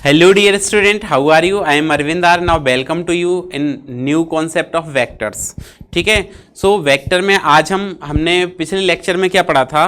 Hello dear student, how are you? I am Arvind R. Now welcome to you in new concept of vectors. ठीक है, so vector में आज हमने पिछले lecture में क्या पढ़ा था,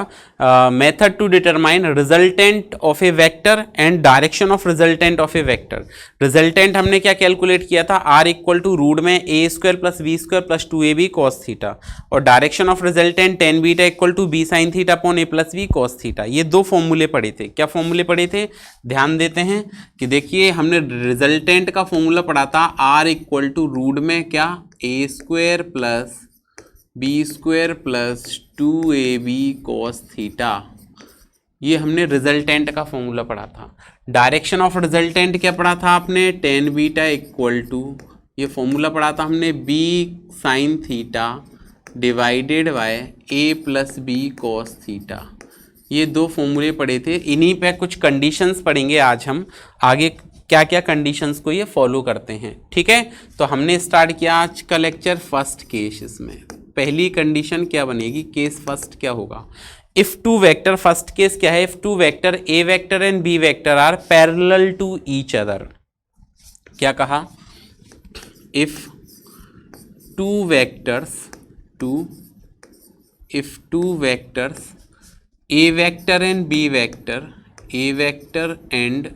method to determine resultant of a vector and direction of resultant of a vector. Resultant हमने क्या कैलकुलेट किया था, आर इक्वल टू रूट में ए square plus B square plus 2ab cos theta, और direction of resultant tan beta equal to B sine theta upon A plus B cos theta. ये दो फॉर्मूले पढ़े थे। क्या फॉर्मूले पढ़े थे, ध्यान देते हैं कि देखिए हमने रिजल्टेंट का फॉर्मूला पढ़ा था आर इक्वल टू रूट में क्या ए square plus B square plus 2ab cos theta. ये हमने रिजल्टेंट का फॉर्मूला पढ़ा था। डायरेक्शन ऑफ रिजल्टेंट क्या पढ़ा था आपने, टेन बीटा इक्वल टू, ये फॉर्मूला पढ़ा था हमने b sine theta divided by A plus B cos theta. ये दो फॉर्मूले पढ़े थे। इन्हीं पे कुछ कंडीशंस पढ़ेंगे आज हम, आगे क्या क्या कंडीशंस को ये फॉलो करते हैं। ठीक है, तो हमने स्टार्ट किया आज का लेक्चर फर्स्ट केस। इसमें पहली कंडीशन क्या बनेगी, केस फर्स्ट क्या होगा, if two vector, first case क्या है, if two vector A vector and B vector are parallel to each other. क्या कहा, if two vectors a vector and B vector, A vector and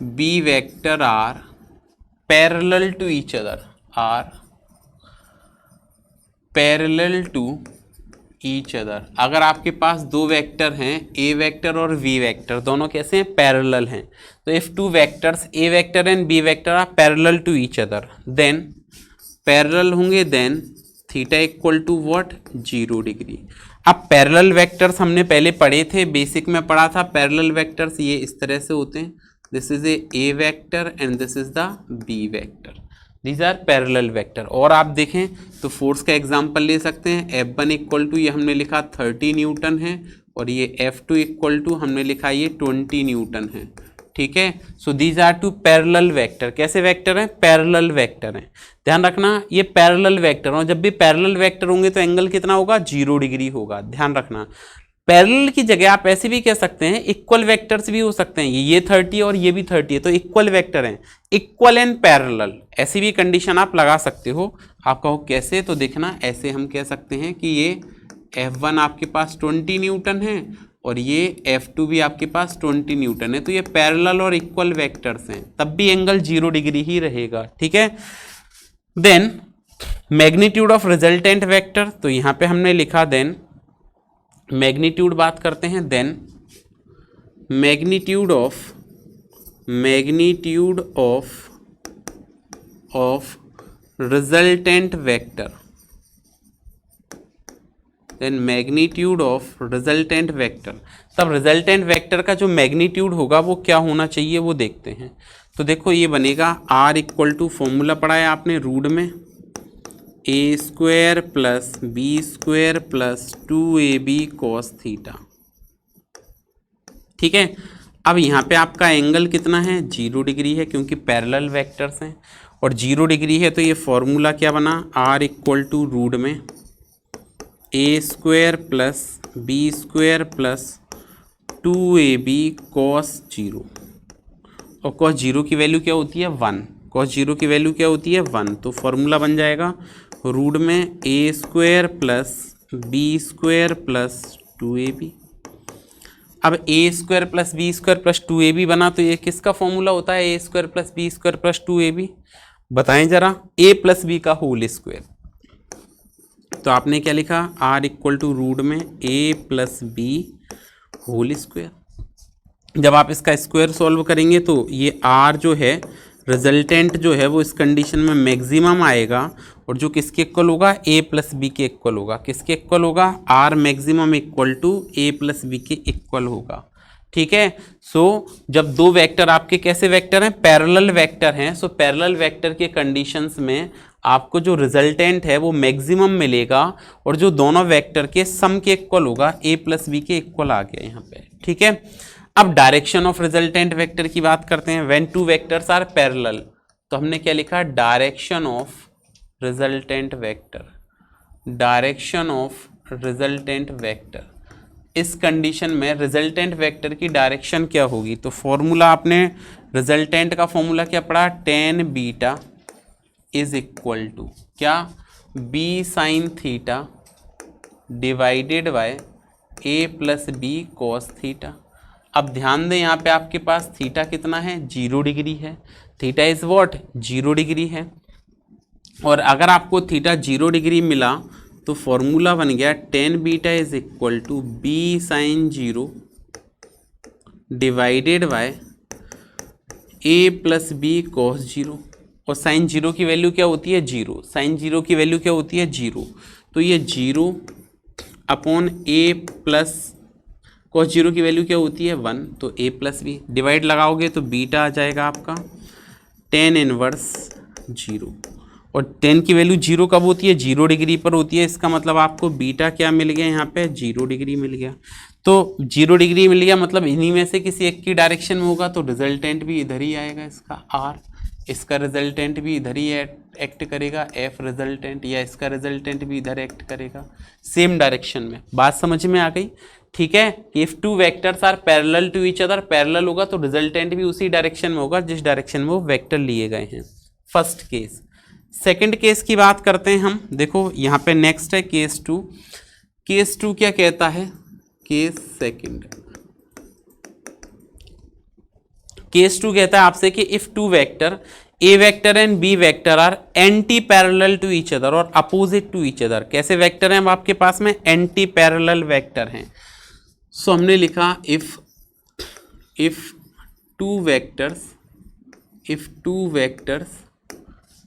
B vector are parallel to each other, are parallel to each other. अगर आपके पास दो vector हैं, a vector और v vector, दोनों कैसे हैं, पैरेलल हैं, तो if two vectors a vector and B vector are parallel to each other, then parallel होंगे, then theta equal to what, 0 degree. अब पैरेलल वेक्टर्स हमने पहले पढ़े थे, बेसिक में पढ़ा था। पैरेलल वेक्टर्स ये इस तरह से होते हैं, this is a vector and this is the b vector, these are parallel vector. और आप देखें तो फोर्स का एग्जांपल ले सकते हैं, F1 इक्वल टू ये हमने लिखा 30 न्यूटन है, और ये F2 इक्वल टू हमने लिखा ये 20 न्यूटन है। ठीक है, so these are two parallel vector. कैसे वेक्टर हैं, पैरेलल वेक्टर हैं। ध्यान रखना ये पैरेलल वेक्टर, और जब भी पैरेलल वेक्टर होंगे तो एंगल कितना होगा, 0 डिग्री होगा। ध्यान रखना, पैरेलल की जगह आप ऐसे भी कह सकते हैं, इक्वल वेक्टर्स भी हो सकते हैं, ये 30 और ये भी 30 है तो इक्वल वेक्टर हैं, इक्वल एंड पैरेलल, ऐसी भी कंडीशन आप लगा सकते हो। आप कहो कैसे, तो देखना ऐसे हम कह सकते हैं कि ये F1 आपके पास 20 न्यूटन है और ये F2 भी आपके पास 20 न्यूटन है, तो ये पैरेलल और इक्वल वेक्टर्स हैं, तब भी एंगल 0 डिग्री ही रहेगा। ठीक है, then magnitude of resultant vector, तो यहाँ पे हमने लिखा देन मैग्नीट्यूड बात करते हैं, then magnitude of resultant vector, then magnitude of resultant vector. तब रिजल्टेंट वेक्टर का जो मैग्नीट्यूड होगा वो क्या होना चाहिए वो देखते हैं। तो देखो ये बनेगा आर इक्वल टू, फॉर्मूला पढ़ा है आपने रूट में ए square plus B square plus 2ab cos theta. ठीक है, अब यहाँ पे आपका एंगल कितना है, 0 डिग्री है, क्योंकि पैरेलल वेक्टर्स हैं और 0 डिग्री है, तो ये फॉर्मूला क्या बना, आर इक्वल टू रूट में ए square plus B square plus 2ab cos 0, और कॉस 0 की वैल्यू क्या होती है, 1, कॉस 0 की वैल्यू क्या होती है, 1, तो फॉर्मूला बन जाएगा रूट में ए square plus B square plus 2ab। अब A square plus B square plus 2ab बना, तो ये किसका फॉर्मूला होता है, A square plus B square plus 2ab, बताएं जरा, ए प्लस बी का होल स्क्वायर। तो आपने क्या लिखा, आर इक्वल टू रूट में A plus B whole square. जब आप इसका स्क्वायर सॉल्व करेंगे तो ये आर जो है, रिजल्टेंट जो है वो इस कंडीशन में मैक्सिमम आएगा, और जो किसके इक्वल होगा, ए प्लस बी के इक्वल होगा। किसके इक्वल होगा, R maximum equal to a plus b के इक्वल होगा। ठीक है, सो जब दो वेक्टर आपके कैसे वेक्टर हैं, पैरेलल वेक्टर हैं, सो पैरेलल वेक्टर के कंडीशंस में आपको जो रिजल्टेंट है वो मैक्सिमम मिलेगा, और जो दोनों वेक्टर के सम के इक्वल होगा, ए प्लस बी के इक्वल आ गया यहाँ पे। ठीक है, अब डायरेक्शन ऑफ रिजल्टेंट वेक्टर की बात करते हैं। When two vectors are parallel, तो हमने क्या लिखा, direction of resultant vector, direction of resultant vector इस कंडीशन में रिजल्टेंट वेक्टर की डायरेक्शन क्या होगी? तो फॉर्मूला आपने रिजल्टेंट का फॉर्मूला क्या पढ़ा? Tan beta is equal to क्या? B sine theta divided by A plus B cos theta. अब ध्यान दें यहाँ पे आपके पास थीटा कितना है? 0 डिग्री है। Theta is what? 0 डिग्री है। और अगर आपको थीटा 0 डिग्री मिला तो फॉर्मूला बन गया tan beta is equal to B sine 0 divided by A plus B cos 0। और साइन 0 की वैल्यू क्या होती है? 0। साइन 0 की वैल्यू क्या होती है? 0। तो ये 0 अपॉन ए प्लस कॉस 0 की वैल्यू क्या होती है? 1। तो ए प्लस बी डिवाइड लगाओगे तो बीटा आ जाएगा आपका टेन इनवर्स 0। और 10 की वैल्यू 0 कब होती है? 0 डिग्री पर होती है। इसका मतलब आपको बीटा क्या मिल गया? यहाँ पे 0 डिग्री मिल गया। तो 0 डिग्री मिल गया मतलब इन्हीं में से किसी एक की डायरेक्शन में होगा, तो रिजल्टेंट भी इधर ही आएगा इसका आर। इसका रिजल्टेंट भी इधर ही एक्ट करेगा एफ रिजल्टेंट, या इसका रिजल्टेंट भी इधर एक्ट करेगा सेम डायरेक्शन में। बात समझ में आ गई? ठीक है। If two vectors are parallel to each other, parallel होगा तो रिजल्टेंट भी उसी डायरेक्शन में होगा जिस डायरेक्शन में वो वेक्टर लिए गए हैं। First case. सेकंड केस की बात करते हैं हम। देखो यहाँ पे नेक्स्ट है केस 2। केस 2 क्या कहता है? Case second. केस 2 कहता है आपसे कि if two vector A vector and B vector are anti parallel to each other और अपोजिट टू ईच अदर। कैसे वेक्टर हैं अब आपके पास में? एंटी पैरेलल वेक्टर हैं। सो हमने लिखा इफ टू वेक्टर्स,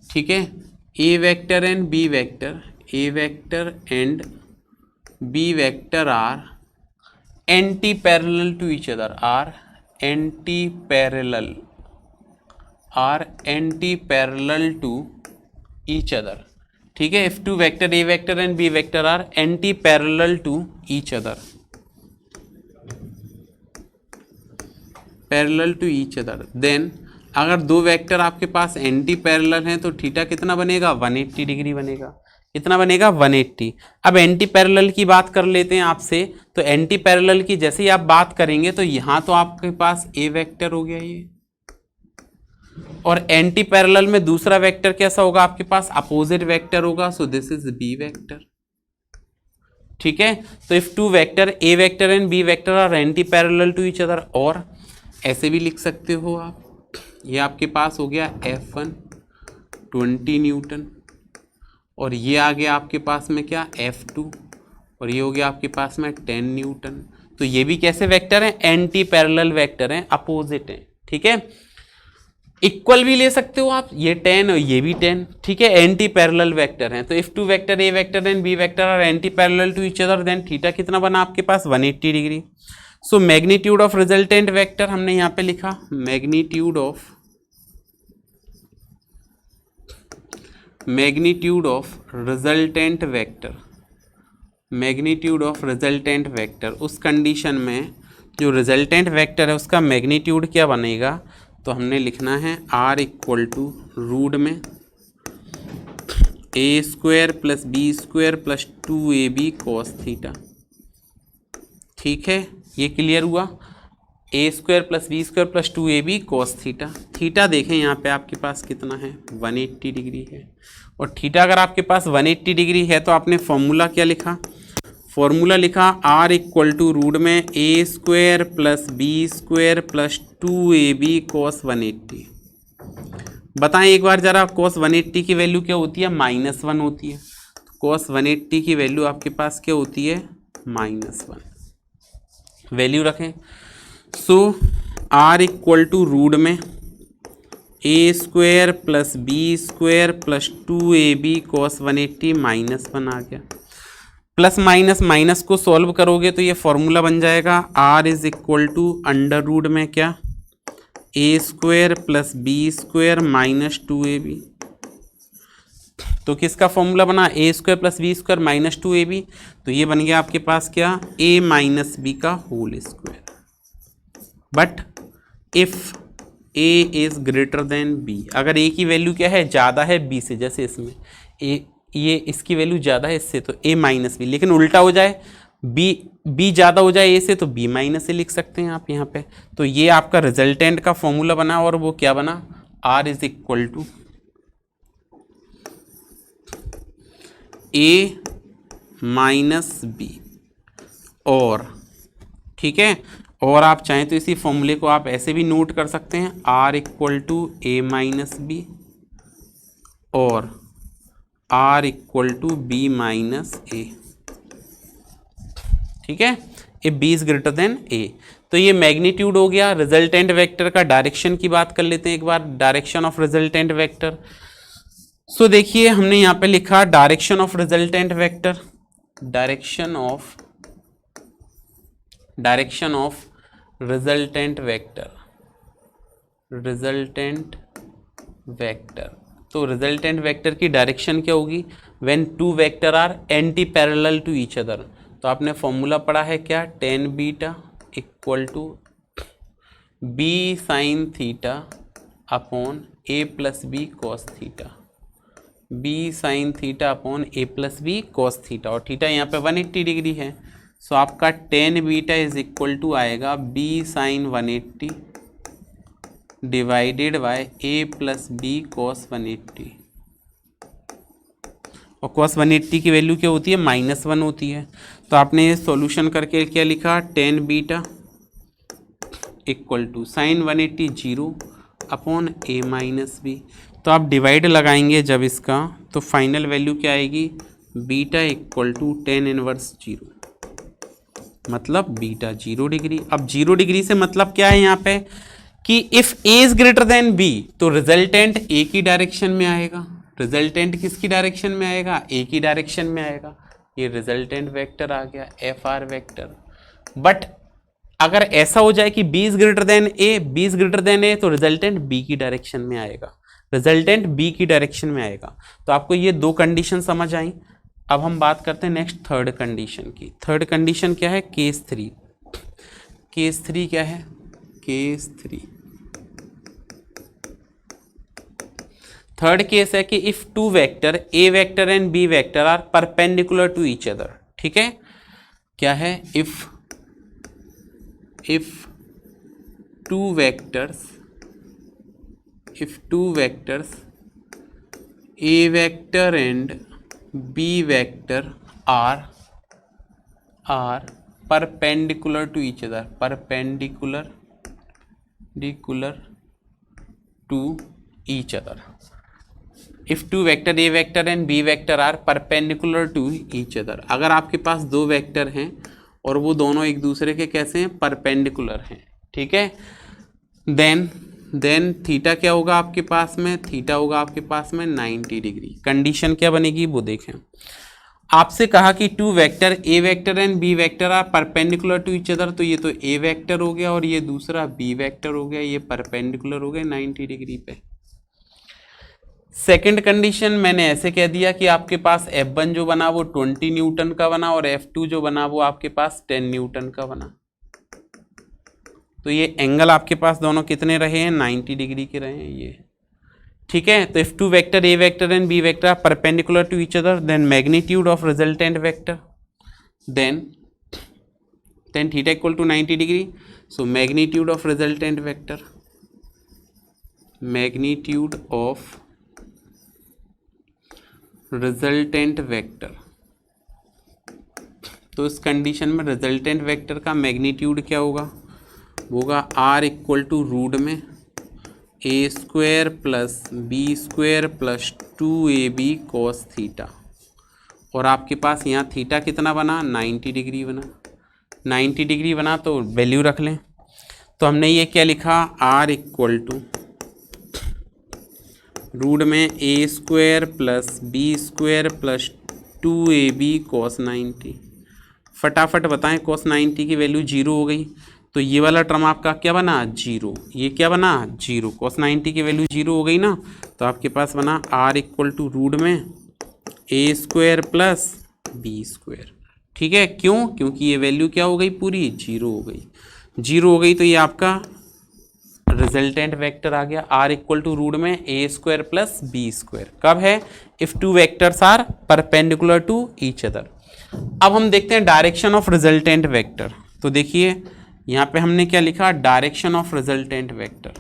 ठीक है, A vector and B vector, A vector and B vector are anti parallel to each other, are anti parallel to each other. ठीक है। If two vector A vector and B vector are anti parallel to each other, then अगर दो vector आपके पास anti parallel हैं तो theta कितना बनेगा? 180 degree बनेगा। कितना बनेगा? 180। अब एंटी पैरेलल की बात कर लेते हैं आपसे। तो एंटी पैरेलल की जैसे ही आप बात करेंगे तो यहाँ तो आपके पास ए वेक्टर हो गया ये, और एंटी पैरेलल में दूसरा वेक्टर कैसा होगा आपके पास? अपोजिट वेक्टर होगा। So this is b vector. ठीक है। तो if two vector A vector and B vector are anti parallel to each other, और ऐसे भी लिख सकते हो आप, ये आपके पास हो गया F1 20 न्यूटन, और ये आ गया आपके पास में क्या? F2, और ये हो गया आपके पास में 10 न्यूटन। तो ये भी कैसे वेक्टर हैं? एंटी पैरेलल वेक्टर हैं, अपोजिट हैं। ठीक है। इक्वल भी ले सकते हो आप, ये 10 और ये भी 10। ठीक है। एंटी पैरेलल वेक्टर हैं। तो if two vector A vector and B vector are anti parallel to each other, then theta कितना बना आपके पास? 180 degree. So magnitude of resultant vector हमने यहाँ पे लिखा मैग्नीट्यूड ऑफ रिजल्टेंट वेक्टर, उस कंडीशन में जो रिजल्टेंट वेक्टर है उसका मैग्नीट्यूड क्या बनेगा? तो हमने लिखना है r इक्वल टू रूट में a square plus B square plus 2ab cos theta. ठीक है। ये क्लियर हुआ? A square plus B square plus 2ab cos theta. Theta देखें यहाँ पे आपके पास कितना है? 180 डिग्री है। और थीटा अगर आपके पास 180 डिग्री है तो आपने फॉर्मूला क्या लिखा? फॉर्मूला लिखा r इक्वल टू रूट में ए square plus B square plus 2ab cos 180। बताएं एक बार जरा, कॉस 180 की वैल्यू क्या होती है? -1 होती है। कॉस 180 की वैल्यू आपके पास क्या होती है? -1 वैल्यू रखें। So r equal to root में ए square plus B square plus 2ab cos 180 -1 आ गया। प्लस माइनस माइनस को सॉल्व करोगे तो ये फॉर्मूला बन जाएगा r is equal to under root में क्या? ए square plus B square minus 2ab। तो किसका फॉर्मूला बना? A square plus B square minus 2ab। तो ये बन गया आपके पास क्या? a माइनस बी का whole square. But if a is greater than b, अगर a की वैल्यू क्या है? ज़्यादा है b से, जैसे इसमें a, ये इसकी वैल्यू ज़्यादा है इससे, तो a माइनस बी। लेकिन उल्टा हो जाए बी ज़्यादा हो जाए ए से तो बी माइनस ए लिख सकते हैं आप यहाँ पे। तो ये आपका रिजल्टेंट का फॉर्मूला बना और वो क्या बना, R is equal to a minus b. और ठीक है, और आप चाहें तो इसी फॉर्मूले को आप ऐसे भी नोट कर सकते हैं, r equal to a minus b और r equal to b minus a. ठीक है, a b is greater than a. तो ये मैग्नीट्यूड हो गया। रिजल्टेंट वेक्टर का डायरेक्शन की बात कर लेते हैं एक बार, direction of resultant vector. So देखिए हमने यहाँ पे लिखा direction of resultant vector, direction of resultant vector, resultant vector. तो रिजल्टेंट वेक्टर की डायरेक्शन क्या होगी, when two vector are anti parallel to each other. तो आपने फॉर्मूला पढ़ा है क्या, tan beta equal to B sine theta upon A plus B cos theta, b sine theta upon A plus B cos theta, और theta यहाँ पे 180 degree है। So आपका tan beta is equal to आएगा b sine 180 divided by A plus B cos 180, और cos 180 की value क्या होती है, -1 होती है। तो आपने ये सॉल्यूशन करके क्या लिखा, tan beta equal to sine 180 0 upon a minus b. तो आप डिवाइड लगाएंगे जब इसका, तो फाइनल वैल्यू क्या आएगी, beta equal to tan inverse 0, मतलब बीटा 0 डिग्री। अब 0 डिग्री से मतलब क्या है यहाँ पे कि if a is greater than b तो रिजल्टेंट ए की डायरेक्शन में आएगा। रिजल्टेंट किसकी डायरेक्शन में आएगा, ए की डायरेक्शन में आएगा। ये रिजल्टेंट वेक्टर आ गया, एफ आर वेक्टर। बट अगर ऐसा हो जाए कि b is greater than a, b is greater than a, तो रिजल्टेंट बी की डायरेक्शन में आएगा, रिजल्टेंट बी की डायरेक्शन में आएगा। तो आपको ये दो कंडीशन समझ आई। अब हम बात करते हैं नेक्स्ट थर्ड कंडीशन की। थर्ड कंडीशन क्या है, केस 3। केस 3 क्या है, केस 3 थर्ड केस है कि if two vector A vector and B vector are perpendicular to each other. ठीक है, क्या है, if two vectors a vector and B vector are perpendicular to each other, perpendicular to each other. If two vector A vector and B vector are perpendicular to each other, अगर आपके पास दो vector हैं और वो दोनों एक दूसरे के कैसे हैं, परपेंडिकुलर हैं। ठीक है, देन थीटा क्या होगा आपके पास में, थीटा होगा आपके पास में 90 डिग्री। कंडीशन क्या बनेगी वो देखें। आपसे कहा कि two vector A vector and B vector are perpendicular to each other, तो ये तो ए वेक्टर हो गया और ये दूसरा बी वेक्टर हो गया, ये परपेंडिकुलर हो गए 90 डिग्री पे। सेकंड कंडीशन मैंने ऐसे कह दिया कि आपके पास F1 जो बना वो 20 न्यूटन का बना और F2 जो बना वो आपके पास 10 न्यूटन का बना। तो ये एंगल आपके पास दोनों कितने रहे हैं, 90 डिग्री के रहे हैं ये। ठीक है, तो if two vector A vector and B vector are perpendicular to each other, then magnitude of resultant vector, then theta equal to 90 degree. So magnitude of resultant vector, magnitude of resultant vector. तो इस condition में resultant vector का magnitude क्या होगा, होगा are equal to root में ए square plus B square plus 2ab cos theta, और आपके पास यहाँ थीटा कितना बना, 90 डिग्री बना। 90 डिग्री बना तो वैल्यू रख लें। तो हमने ये क्या लिखा, आर इक्वल टू रूट में ए square plus B square plus 2ab cos 90। फटाफट बताएं, कॉस 90 की वैल्यू 0 हो गई, तो ये वाला टर्म आपका क्या बना, 0। ये क्या बना, 0। कॉस 90 की वैल्यू 0 हो गई ना, तो आपके पास बना आर इक्वल टू रूट में ए स्क्वायर प्लस बी स्क्वायर। ठीक है, क्यों, क्योंकि ये वैल्यू क्या हो गई, पूरी 0 हो गई। 0 हो गई तो ये आपका रिजल्टेंट वेक्टर आ गया, आर इक्वल टू रूट में ए स्क्वायर प्लस बी स्क्वायर। कब है, if two vectors are perpendicular to each other. अब हम देखते हैं डायरेक्शन ऑफ रिजल्टेंट वेक्टर। तो देखिए यहाँ पे हमने क्या लिखा, direction of resultant vector,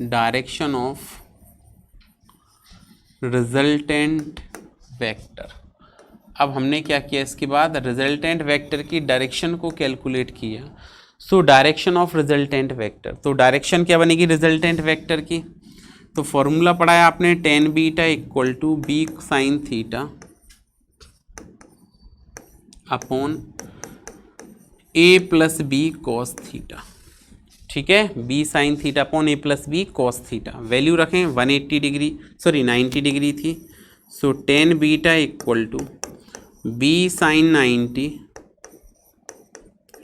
direction of resultant vector. अब हमने क्या किया, इसके बाद रिजल्टेंट वेक्टर की डायरेक्शन को कैलकुलेट किया। So direction of resultant vector, तो डायरेक्शन क्या बनेगी रिजल्टेंट वेक्टर की, तो फॉर्मूला पढ़ाया आपने tan beta equal to B sine theta upon A plus B cos theta. ठीक है, बी साइन थीटा अपॉन ए plus B cos theta. Value रखें 180 डिग्री, सॉरी 90 डिग्री थी। So tan beta equal to B sine 90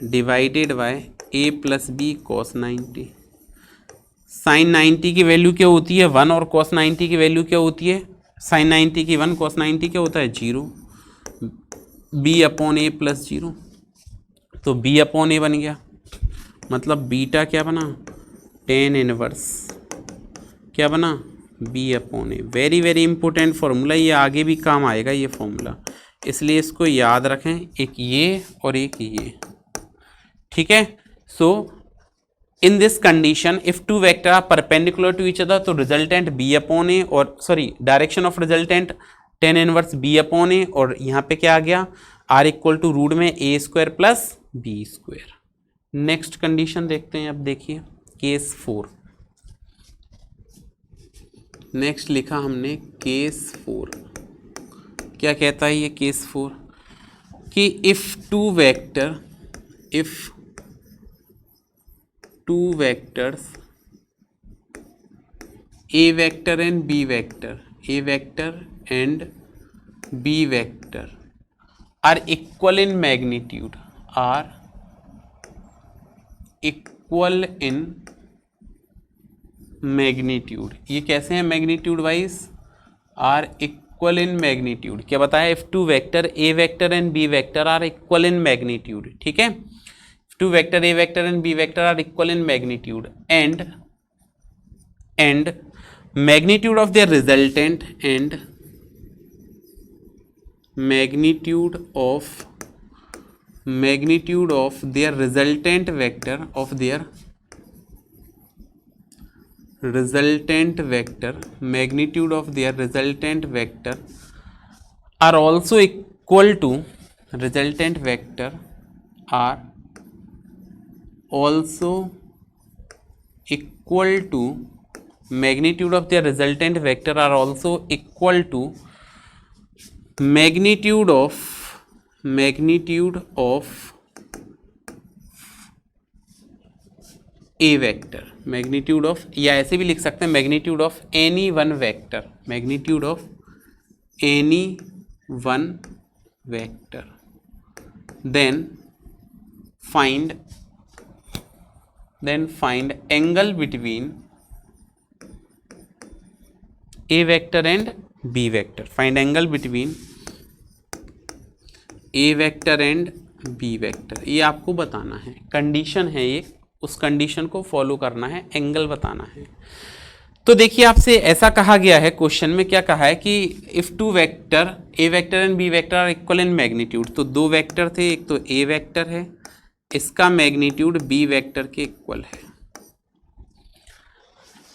divided by A plus B cos 90। Sine 90 की value क्या होती है 1 और cos 90 की वैल्यू क्या होती है, साइन 90 की 1, कॉस 90 क्या होता है 0, बी अपॉन ए प्लस 0। तो बी अपॉन ए बन गया, मतलब बीटा क्या बना, tan इनवर्स क्या बना, बी अपॉन ए। वेरी वेरी इंपॉर्टेंट फॉर्मूला, ये आगे भी काम आएगा ये फॉर्मूला, इसलिए इसको याद रखें, एक ये और एक ये। ठीक है, so in this condition if two vector are perpendicular to each other, तो रिजल्टेंट बी अपॉन ए, और sorry direction of resultant tan inverse b upon a, और यहाँ पे क्या आ गया आर इक्वल टू रूट में ए square plus B square. Next condition देखते हैं, अब देखिए केस 4। नेक्स्ट लिखा हमने केस 4। क्या कहता है ये केस 4, कि if two vectors a vector and B vector, A vector and B vector are equal in magnitude, are equal in magnitude. ये कैसे हैं magnitude wise, are equal in magnitude. क्या बताया, if two vector A vector and B vector are equal in magnitude. ठीक है, two vector A vector and B vector are equal in magnitude and magnitude of their resultant and magnitude of their resultant vector magnitude of their resultant vector are also equal to resultant vector are also equal to magnitude of their resultant vector are also equal to magnitude of a vector, magnitude of, या ऐसे भी लिख सकते हैं magnitude of any one vector, magnitude of any one vector, then find angle between a vector and b vector, find angle between a vector and b vector। ये आपको बताना है, कंडीशन है ये, उस कंडीशन को फॉलो करना है, एंगल बताना है। तो देखिए आपसे ऐसा कहा गया है क्वेश्चन में, क्या कहा है कि if two vector A vector and B vector are equal in magnitude, तो दो वेक्टर थे, एक तो ए वेक्टर है, इसका मैग्नीट्यूड बी वेक्टर के इक्वल है,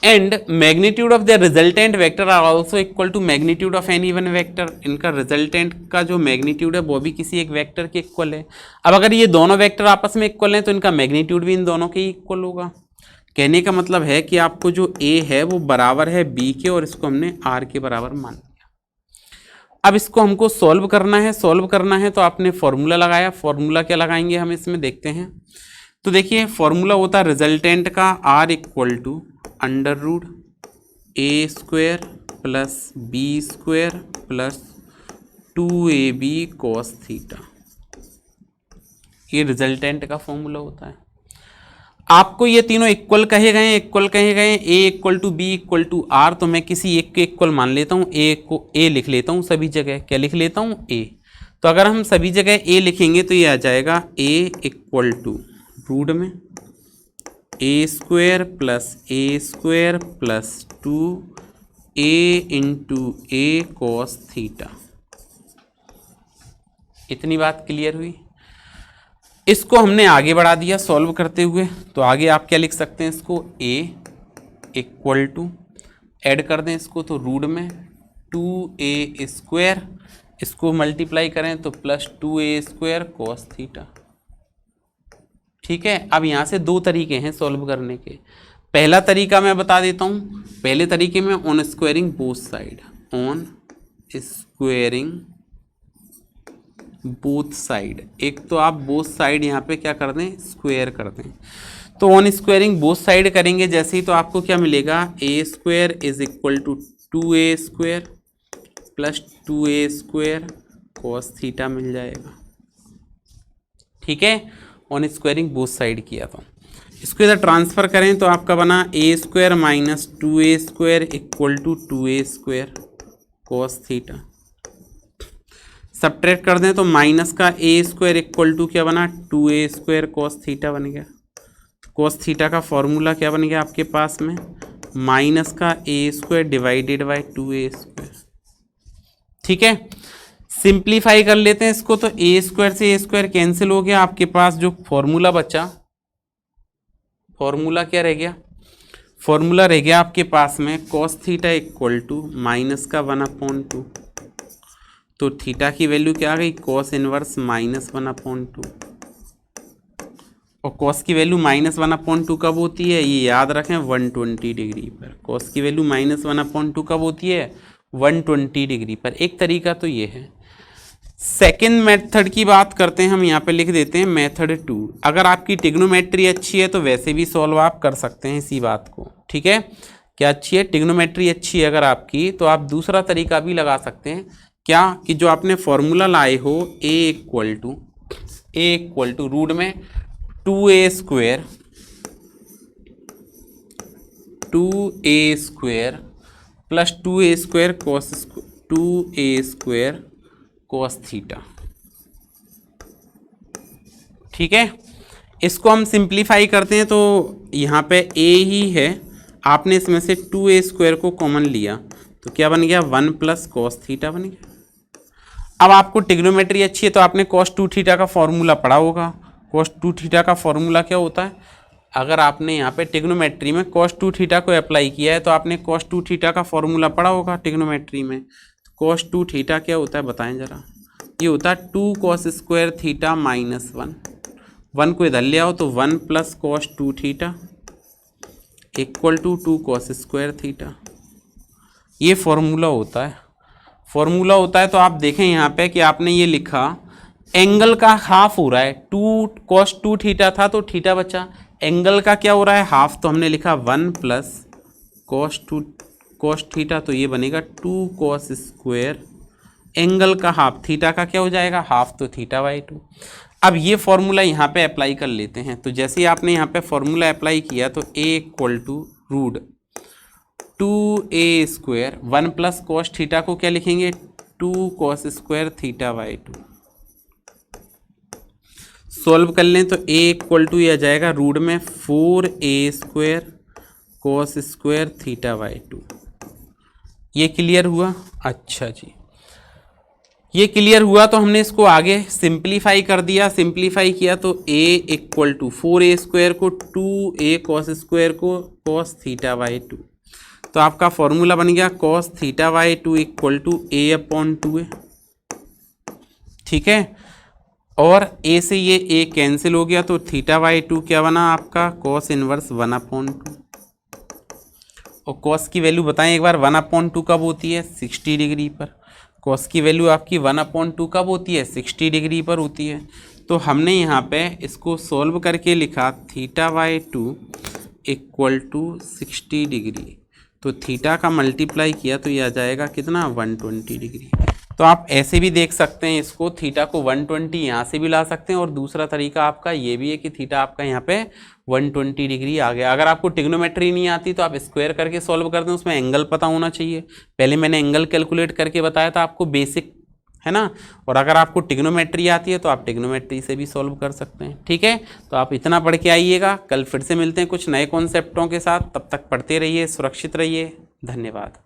and magnitude of the resultant vector are also equal to magnitude of any one vector. इनका रिजल्टेंट का जो मैग्नीट्यूड है वो भी किसी एक वेक्टर के इक्वल है। अब अगर ये दोनों वेक्टर आपस में इक्वल हैं तो इनका मैग्नीट्यूड भी इन दोनों के इक्वल होगा। कहने का मतलब है कि आपको जो ए है वो बराबर है बी के, और इसको हमने आर के बराबर मान लिया। अब इसको हमको सॉल्व करना है तो आपने फॉर्मूला लगाया। फॉर्मूला क्या लगाएंगे हम इसमें देखते हैं। तो देखिए फॉर्मूला होता है रिजल्टेंट का r equal to under root a square plus B square plus 2ab cos theta. ये रिजल्टेंट का फॉर्मूला होता है। आपको ये तीनों इक्वल कहे गए, a equal to b equal to r, तो मैं किसी एक के इक्वल मान लेता हूँ, ए को ए लिख लेता हूँ सभी जगह। क्या लिख लेता हूँ, ए। तो अगर हम सभी जगह ए लिखेंगे तो ये आ जाएगा ए इक्वल टू रूट में ए स्क्वायर प्लस 2a इंटू ए कॉस थीटा। इतनी बात क्लियर हुई। इसको हमने आगे बढ़ा दिया सॉल्व करते हुए, तो आगे आप क्या लिख सकते हैं, इसको a इक्वल टू ऐड कर दें इसको तो रूट में 2a स्क्वायर, इसको मल्टीप्लाई करें तो plus 2a square cos theta. ठीक है, अब यहाँ से दो तरीके हैं सॉल्व करने के। पहला तरीका मैं बता देता हूँ, पहले तरीके में on squaring both side, on squaring both side, एक तो आप बोथ साइड यहाँ पे क्या कर दें, स्क्वायर कर दें। तो ऑन स्क्वायरिंग बोथ साइड करेंगे जैसे ही, तो आपको क्या मिलेगा, a square is equal to 2a square plus 2a square cos theta मिल जाएगा। ठीक है, ऑन स्क्वायरिंग बोथ साइड किया तो इसको इधर ट्रांसफर करें तो आपका बना a square minus 2a square equal to 2a square cos theta. Subtract कर दें तो माइनस का a स्क्वायर इक्वल टू क्या बना, 2a स्क्वायर कॉस थीटा बन गया। कॉस थीटा का फॉर्मूला क्या बन गया आपके पास में, माइनस का a square divided by 2a square. ठीक है, सिंप्लीफाई कर लेते हैं इसको, तो a स्क्वायर से a स्क्वायर कैंसिल हो गया, आपके पास जो फॉर्मूला बचा, फॉर्मूला क्या रह गया, फॉर्मूला रह गया आपके पास में cos theta equal to minus का 1/2, तो थीटा की वैल्यू क्या आ गई, कॉस इनवर्स माइनस 1/2, और कॉस की वैल्यू माइनस 1/2 कब होती है, ये याद रखें 120 डिग्री पर। कॉस की वैल्यू माइनस 1/2 कब होती है, 120 डिग्री पर। एक तरीका तो ये है। सेकेंड मेथड की बात करते हैं हम, यहाँ पे लिख देते हैं मेथड 2। अगर आपकी ट्रिग्नोमेट्री अच्छी है तो वैसे भी सॉल्व आप कर सकते हैं इसी बात को। ठीक है, क्या अच्छी है, ट्रिग्नोमेट्री अच्छी है अगर आपकी, तो आप दूसरा तरीका भी लगा सकते हैं, क्या कि जो आपने फॉर्मूला लाए हो a इक्वल टू रूट में 2a square plus 2a square cos theta. ठीक है, इसको हम सिंप्लीफाई करते हैं तो यहाँ पे a ही है, आपने इसमें से 2a स्क्वायर को कॉमन लिया तो क्या बन गया, 1 प्लस कॉस थीटा बन गया। अब आपको ट्रिग्नोमेट्री अच्छी है तो आपने cos 2 थीटा का फॉर्मूला पढ़ा होगा। cos 2 थीटा का फॉर्मूला क्या होता है, अगर आपने यहाँ पे ट्रिग्नोमेट्री में cos 2 थीटा को अप्लाई किया है तो आपने cos 2 थीटा का फॉर्मूला पढ़ा होगा ट्रिग्नोमेट्री में। cos 2 थीटा क्या होता है बताएं जरा, ये होता है 2 cos स्क्वायर थीटा माइनस 1 को इधर ले आओ तो 1 plus cos 2 theta equal to 2 cos square theta. ये फॉर्मूला होता है, फॉर्मूला होता है। तो आप देखें यहाँ पे कि आपने ये लिखा एंगल का हाफ हो रहा है, 2 cos 2 थीटा था तो थीटा बचा, एंगल का क्या हो रहा है हाफ, तो हमने लिखा 1 प्लस cos थीटा, तो ये बनेगा 2 cos स्क्वायर, एंगल का हाफ, थीटा का क्या हो जाएगा हाफ, तो थीटा बाई 2। अब ये फॉर्मूला यहाँ पे अप्लाई कर लेते हैं, तो जैसे ही आपने यहाँ पे फॉर्मूला अप्लाई किया तो a equal to root 2a square 1 plus cos theta को क्या लिखेंगे, 2 cos square theta by 2। Solve कर लें तो a इक्वल टू यह जाएगा रूट में 4a square cos square theta by 2। ये क्लियर हुआ, अच्छा जी, ये क्लियर हुआ। तो हमने इसको आगे सिंप्लीफाई कर दिया, सिंप्लीफाई किया तो a equal to 4a square को 2a cos स्क्वायर को cos थीटा बाई 2, तो आपका फॉर्मूला बन गया cos theta by 2 equal to a/2a। ठीक है, और a से ये a कैंसिल हो गया तो थीटा बाई 2 क्या बना आपका, cos इनवर्स 1/2। और cos की वैल्यू बताएं एक बार, 1/2 कब होती है, 60 डिग्री पर। cos की वैल्यू आपकी 1/2 कब होती है, 60 डिग्री पर होती है। तो हमने यहाँ पे इसको सॉल्व करके लिखा theta by 2 equal to 60 degree, तो थीटा का मल्टीप्लाई किया तो ये आ जाएगा कितना, 120 डिग्री। तो आप ऐसे भी देख सकते हैं इसको, थीटा को 120 यहाँ से भी ला सकते हैं, और दूसरा तरीका आपका ये भी है कि थीटा आपका यहाँ पे 120 डिग्री आ गया। अगर आपको ट्रिग्नोमेट्री नहीं आती तो आप स्क्वायर करके सॉल्व कर दें, उसमें एंगल पता होना चाहिए। पहले मैंने एंगल कैलकुलेट करके बताया था आपको, बेसिक है ना। और अगर आपको ट्रिग्नोमेट्री आती है तो आप ट्रिग्नोमेट्री से भी सॉल्व कर सकते हैं। ठीक है, तो आप इतना पढ़ के आइएगा, कल फिर से मिलते हैं कुछ नए कॉन्सेप्टों के साथ। तब तक पढ़ते रहिए, सुरक्षित रहिए, धन्यवाद।